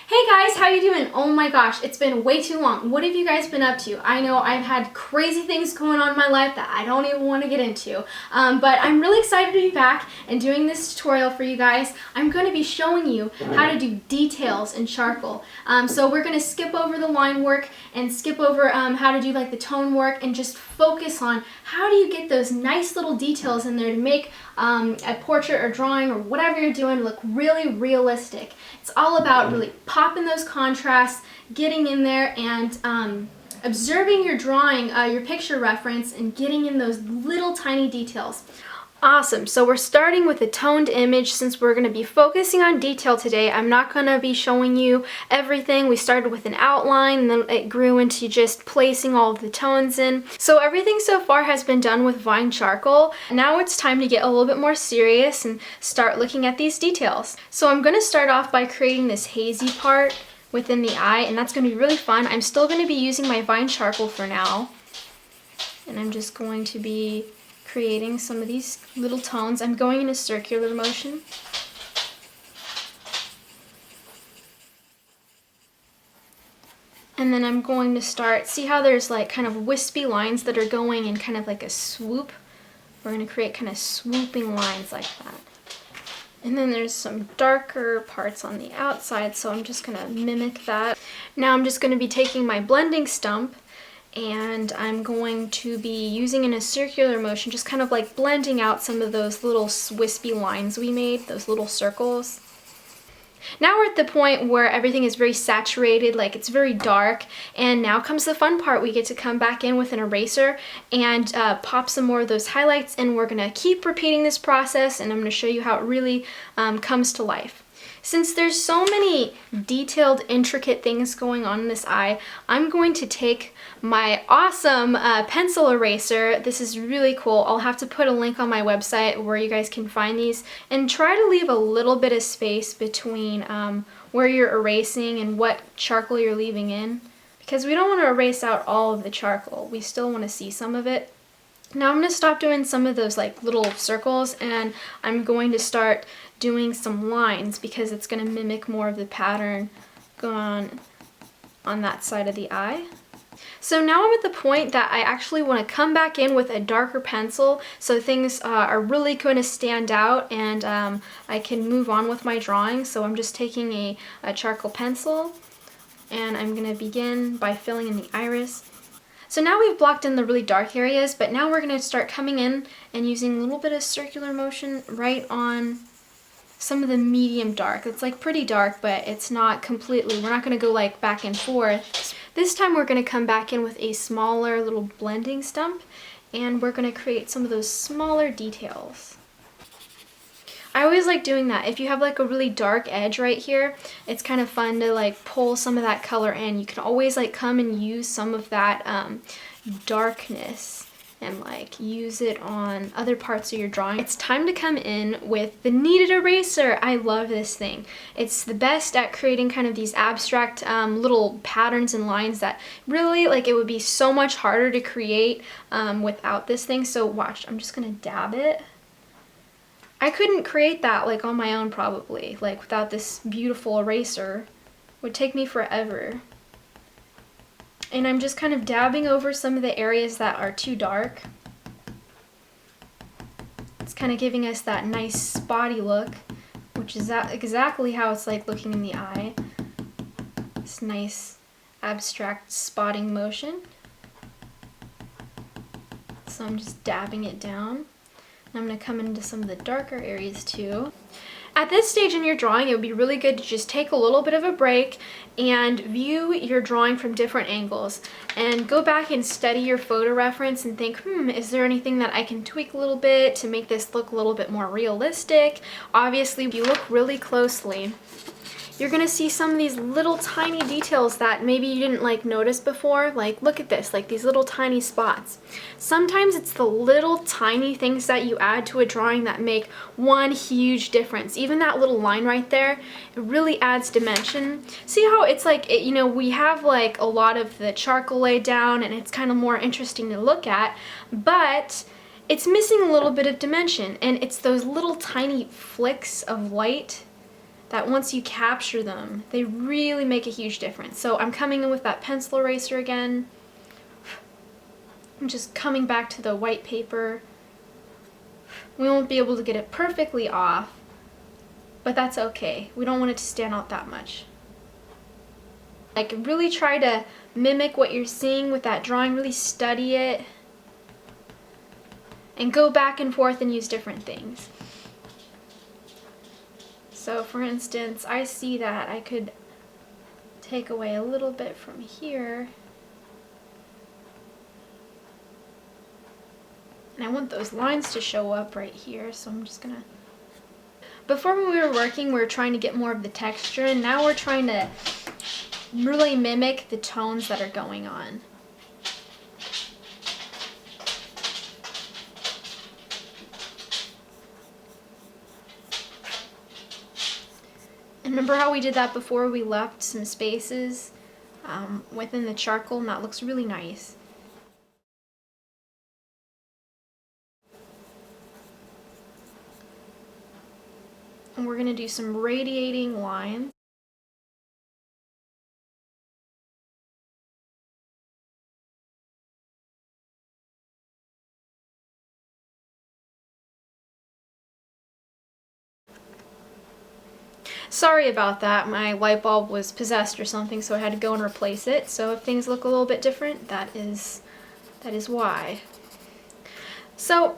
Hey guys, how you doing? Oh my gosh, it's been way too long. What have you guys been up to? I know I've had crazy things going on in my life that I don't even want to get into, but I'm really excited to be back and doing this tutorial for you guys. I'm going to be showing you how to do details in charcoal. So we're going to skip over the line work and skip over how to do like the tone work and just focus on how do you get those nice little details in there to make a portrait or drawing or whatever you're doing look really realistic. It's all about really popping those contrasts, getting in there and observing your drawing, your picture reference, and getting in those little tiny details. Awesome, so we're starting with a toned image since we're going to be focusing on detail today. I'm not going to be showing you everything. We started with an outline and then it grew into just placing all of the tones in. So everything so far has been done with Vine charcoal. Now it's time to get a little bit more serious and start looking at these details. So I'm going to start off by creating this hazy part within the eye, and that's going to be really fun. I'm still going to be using my Vine charcoal for now, and I'm just going to be creating some of these little tones. I'm going in a circular motion. And then I'm going to start, see how there's like kind of wispy lines that are going in kind of like a swoop? We're going to create kind of swooping lines like that. And then there's some darker parts on the outside, so I'm just going to mimic that. Now I'm just going to be taking my blending stump and I'm going to be using in a circular motion, just kind of like blending out some of those little wispy lines we made, those little circles. Now we're at the point where everything is very saturated, like it's very dark, and now comes the fun part. We get to come back in with an eraser and pop some more of those highlights, and we're gonna keep repeating this process, and I'm gonna show you how it really comes to life. Since there's so many detailed, intricate things going on in this eye, I'm going to take my awesome pencil eraser. This is really cool. I'll have to put a link on my website where you guys can find these, and try to leave a little bit of space between where you're erasing and what charcoal you're leaving in, because we don't want to erase out all of the charcoal. We still want to see some of it. Now I'm going to stop doing some of those like little circles, and I'm going to start doing some lines because it's going to mimic more of the pattern going on that side of the eye. So now I'm at the point that I actually want to come back in with a darker pencil so things are really going to stand out, and I can move on with my drawing. So I'm just taking a charcoal pencil and I'm going to begin by filling in the iris. So now we've blocked in the really dark areas, but now we're going to start coming in and using a little bit of circular motion right on some of the medium dark. It's like pretty dark, but it's not completely, we're not going to go like back and forth. This time we're going to come back in with a smaller little blending stump, and we're going to create some of those smaller details. I always like doing that. If you have like a really dark edge right here, it's kind of fun to like pull some of that color in. You can always like come and use some of that darkness and like use it on other parts of your drawing. It's time to come in with the kneaded eraser. I love this thing. It's the best at creating kind of these abstract little patterns and lines that really, like, it would be so much harder to create without this thing. So watch, I'm just gonna dab it. I couldn't create that like on my own probably, like without this beautiful eraser. It would take me forever. And I'm just kind of dabbing over some of the areas that are too dark. It's kind of giving us that nice spotty look, which is exactly how it's like looking in the eye. This nice abstract spotting motion. So I'm just dabbing it down. I'm going to come into some of the darker areas too. At this stage in your drawing, it would be really good to just take a little bit of a break and view your drawing from different angles and go back and study your photo reference and think, is there anything that I can tweak a little bit to make this look a little bit more realistic? Obviously, if you look really closely, you're gonna see some of these little tiny details that maybe you didn't like notice before. Like, look at this, like these little tiny spots. Sometimes it's the little tiny things that you add to a drawing that make one huge difference. Even that little line right there, it really adds dimension. See how it's like, you know, we have like a lot of the charcoal laid down and it's kind of more interesting to look at, but it's missing a little bit of dimension, and it's those little tiny flicks of light that once you capture them, they really make a huge difference. So I'm coming in with that pencil eraser again. I'm just coming back to the white paper. We won't be able to get it perfectly off, but that's okay. We don't want it to stand out that much. Like, really try to mimic what you're seeing with that drawing, really study it, and go back and forth and use different things. So for instance, I see that I could take away a little bit from here. And I want those lines to show up right here, so I'm just gonna... Before when we were working, we were trying to get more of the texture, and now we're trying to really mimic the tones that are going on. And remember how we did that before? We left some spaces within the charcoal, and that looks really nice. And we're going to do some radiating lines. Sorry about that, my light bulb was possessed or something, so I had to go and replace it. So if things look a little bit different, that is why. So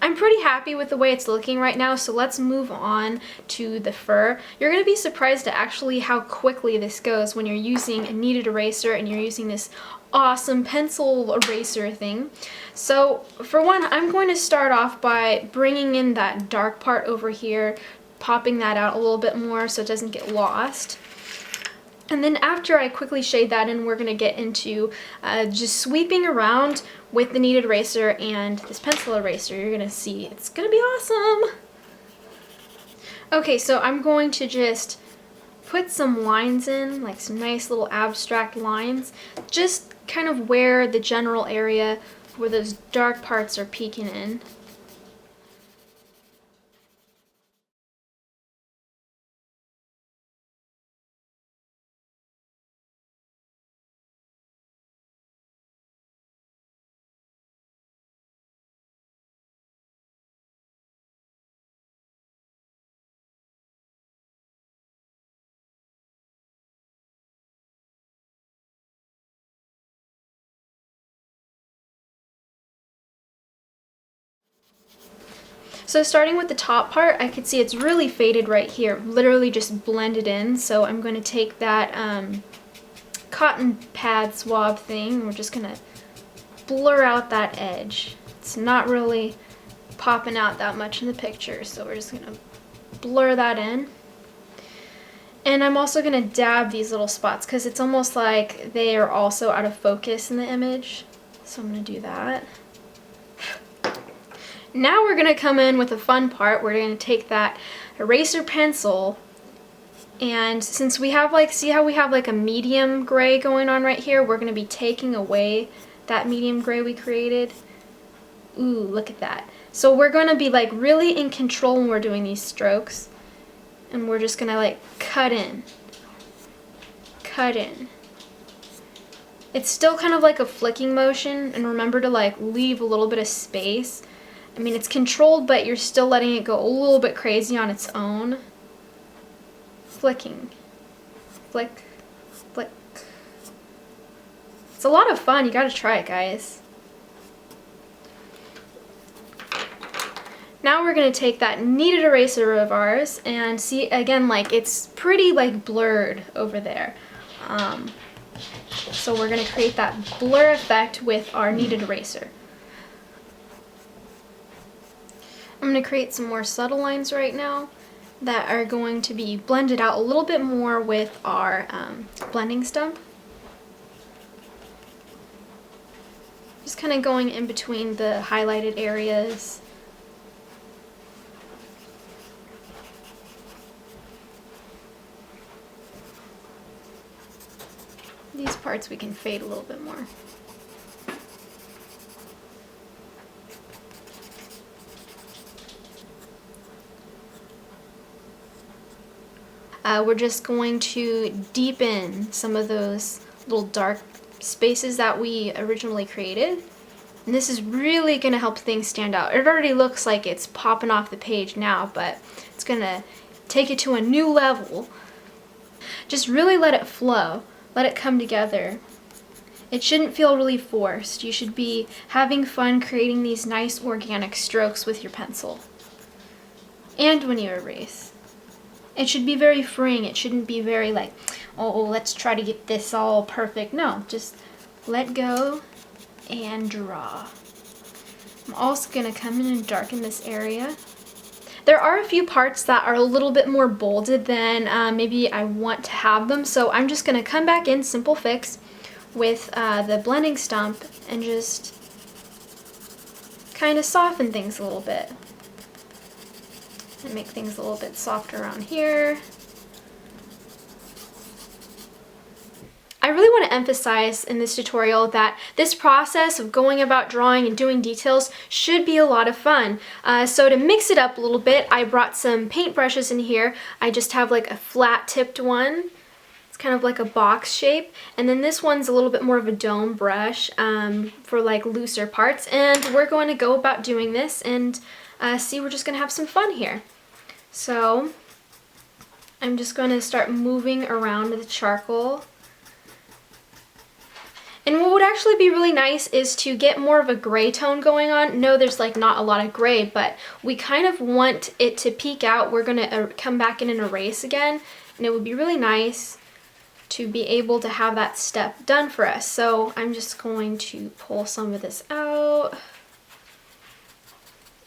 I'm pretty happy with the way it's looking right now, so let's move on to the fur. You're going to be surprised at actually how quickly this goes when you're using a kneaded eraser and you're using this awesome pencil eraser thing. So for one, I'm going to start off by bringing in that dark part over here, popping that out a little bit more so it doesn't get lost. And then after I quickly shade that in, we're going to get into just sweeping around with the kneaded eraser and this pencil eraser. You're going to see it's going to be awesome. Okay, so I'm going to just put some lines in, like some nice little abstract lines, just kind of where the general area where those dark parts are peeking in. So starting with the top part, I could see it's really faded right here, literally just blended in. So I'm going to take that cotton pad swab thing, and we're just going to blur out that edge. It's not really popping out that much in the picture, so we're just going to blur that in. And I'm also going to dab these little spots because it's almost like they are also out of focus in the image. So I'm going to do that. Now we're going to come in with the fun part. We're going to take that eraser pencil, and since we have like, see how we have like a medium gray going on right here, we're going to be taking away that medium gray we created. Ooh, look at that. So we're going to be like really in control when we're doing these strokes, and we're just going to like cut in. Cut in. It's still kind of like a flicking motion, and remember to like leave a little bit of space. I mean, it's controlled, but you're still letting it go a little bit crazy on its own. Flicking. Flick. Flick. It's a lot of fun. You gotta try it, guys. Now we're gonna take that kneaded eraser of ours and see, again, like it's pretty like blurred over there. So we're gonna create that blur effect with our kneaded eraser. I'm going to create some more subtle lines right now that are going to be blended out a little bit more with our blending stump. Just kind of going in between the highlighted areas. These parts we can fade a little bit more. we're just going to deepen some of those little dark spaces that we originally created. And this is really going to help things stand out. It already looks like it's popping off the page now, but it's going to take it to a new level. Just really let it flow. Let it come together. It shouldn't feel really forced. You should be having fun creating these nice organic strokes with your pencil. And when you erase. It should be very freeing. It shouldn't be very like, oh, let's try to get this all perfect. No, just let go and draw. I'm also going to come in and darken this area. There are a few parts that are a little bit more bolded than maybe I want to have them, so I'm just going to come back in Simple Fix with the blending stump and just kind of soften things a little bit. And make things a little bit softer around here. I really want to emphasize in this tutorial that this process of going about drawing and doing details should be a lot of fun. So to mix it up a little bit, I brought some paintbrushes in here. I just have like a flat tipped one. It's kind of like a box shape. And then this one's a little bit more of a dome brush for like looser parts. And we're going to go about doing this and see, we're just going to have some fun here. So I'm just going to start moving around the charcoal. And what would actually be really nice is to get more of a gray tone going on. No, there's like not a lot of gray, but we kind of want it to peek out. We're going to come back in and erase again. And it would be really nice to be able to have that step done for us. So I'm just going to pull some of this out.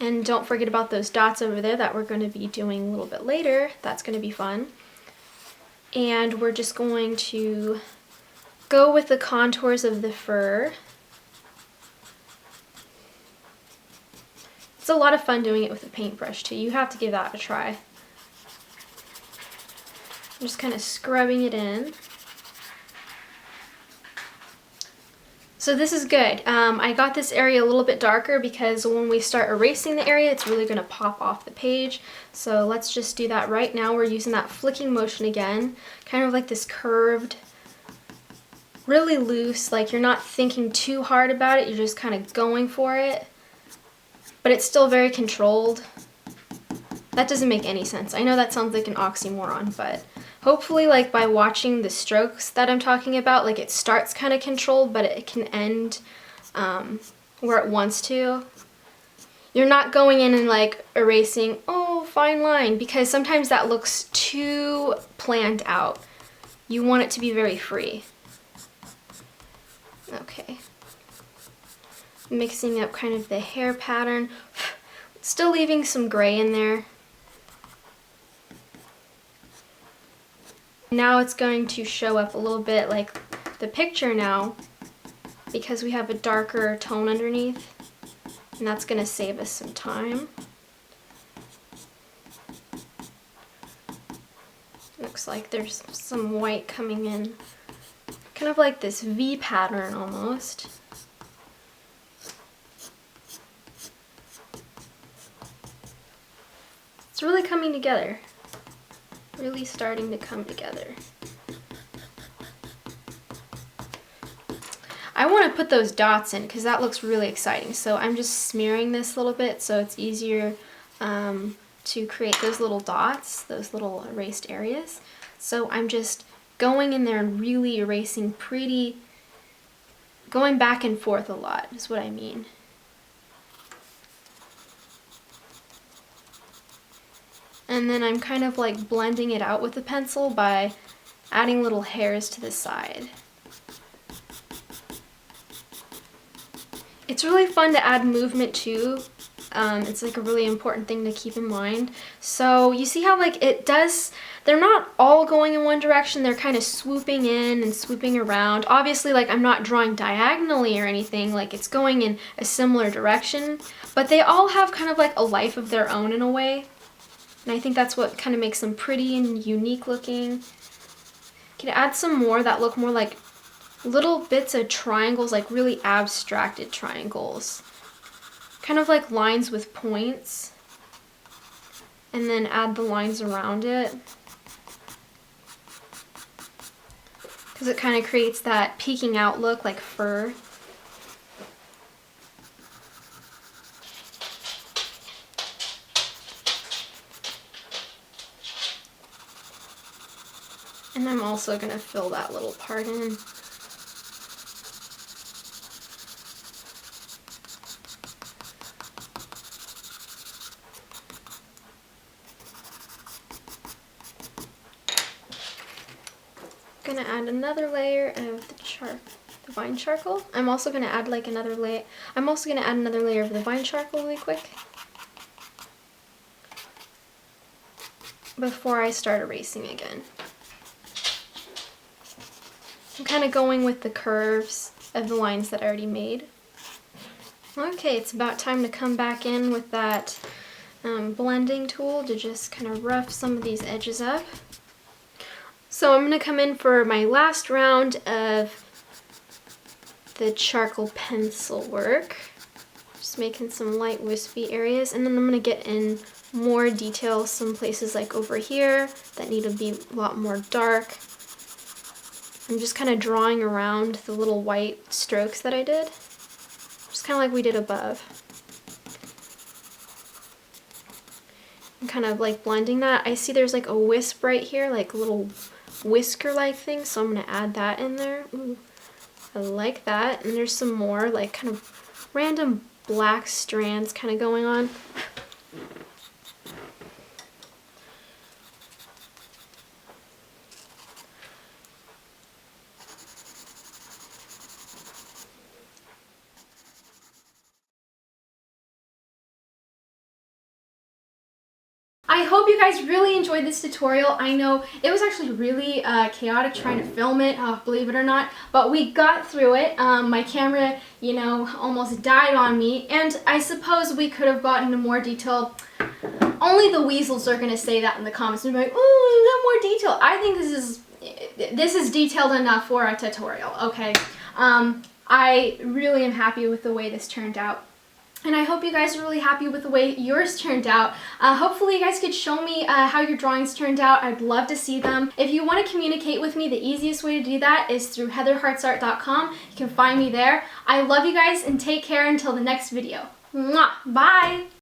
And don't forget about those dots over there that we're going to be doing a little bit later. That's going to be fun. And we're just going to go with the contours of the fur. It's a lot of fun doing it with a paintbrush too. You have to give that a try. I'm just kind of scrubbing it in. So this is good. I got this area a little bit darker because when we start erasing the area, it's really going to pop off the page. So let's just do that right now. We're using that flicking motion again, kind of like this curved, really loose, like you're not thinking too hard about it, you're just kind of going for it. But it's still very controlled. That doesn't make any sense. I know that sounds like an oxymoron, but hopefully like by watching the strokes that I'm talking about, like it starts kind of controlled, but it can end where it wants to. You're not going in and like erasing, oh, fine line, because sometimes that looks too planned out. You want it to be very free. Okay. Mixing up kind of the hair pattern. Still leaving some gray in there. Now it's going to show up a little bit like the picture now because we have a darker tone underneath, and that's going to save us some time. Looks like there's some white coming in, kind of like this V pattern almost. It's really coming together. Really starting to come together. I want to put those dots in because that looks really exciting. So I'm just smearing this a little bit so it's easier to create those little dots, those little erased areas. So I'm just going in there and really erasing going back and forth a lot is what I mean. And then I'm kind of like blending it out with the pencil by adding little hairs to the side. It's really fun to add movement too. It's like a really important thing to keep in mind. So you see how like it does, they're not all going in one direction, they're kind of swooping in and swooping around. Obviously like I'm not drawing diagonally or anything, like it's going in a similar direction, but they all have kind of like a life of their own in a way. And I think that's what kind of makes them pretty and unique looking. You can add some more that look more like little bits of triangles, like really abstracted triangles. Kind of like lines with points. And then add the lines around it. because it kind of creates that peeking out look like fur. And I'm also going to fill that little part in. Gonna add another layer of the vine charcoal. I'm also gonna add like another layer. I'm also gonna add another layer of the vine charcoal really quick before I start erasing again. I'm kind of going with the curves of the lines that I already made. Okay, it's about time to come back in with that blending tool to just kind of rough some of these edges up. So I'm going to come in for my last round of the charcoal pencil work. Just making some light wispy areas, and then I'm going to get in more detail some places like over here that need to be a lot more dark. I'm just kind of drawing around the little white strokes that I did, just kind of like we did above. I'm kind of like blending that. I see there's like a wisp right here, like a little whisker-like thing, so I'm going to add that in there. Ooh, I like that. And there's some more like kind of random black strands kind of going on. I hope you guys really enjoyed this tutorial. I know it was actually really chaotic trying to film it, believe it or not, but we got through it. My camera, you know, almost died on me, and I suppose we could have gotten into more detail. Only the weasels are going to say that in the comments and be like, oh, you got more detail. I think this is detailed enough for a tutorial, okay? I really am happy with the way this turned out. And I hope you guys are really happy with the way yours turned out. Hopefully you guys could show me how your drawings turned out. I'd love to see them. If you want to communicate with me, the easiest way to do that is through heatherhartsart.com. You can find me there. I love you guys and take care until the next video. Mwah! Bye!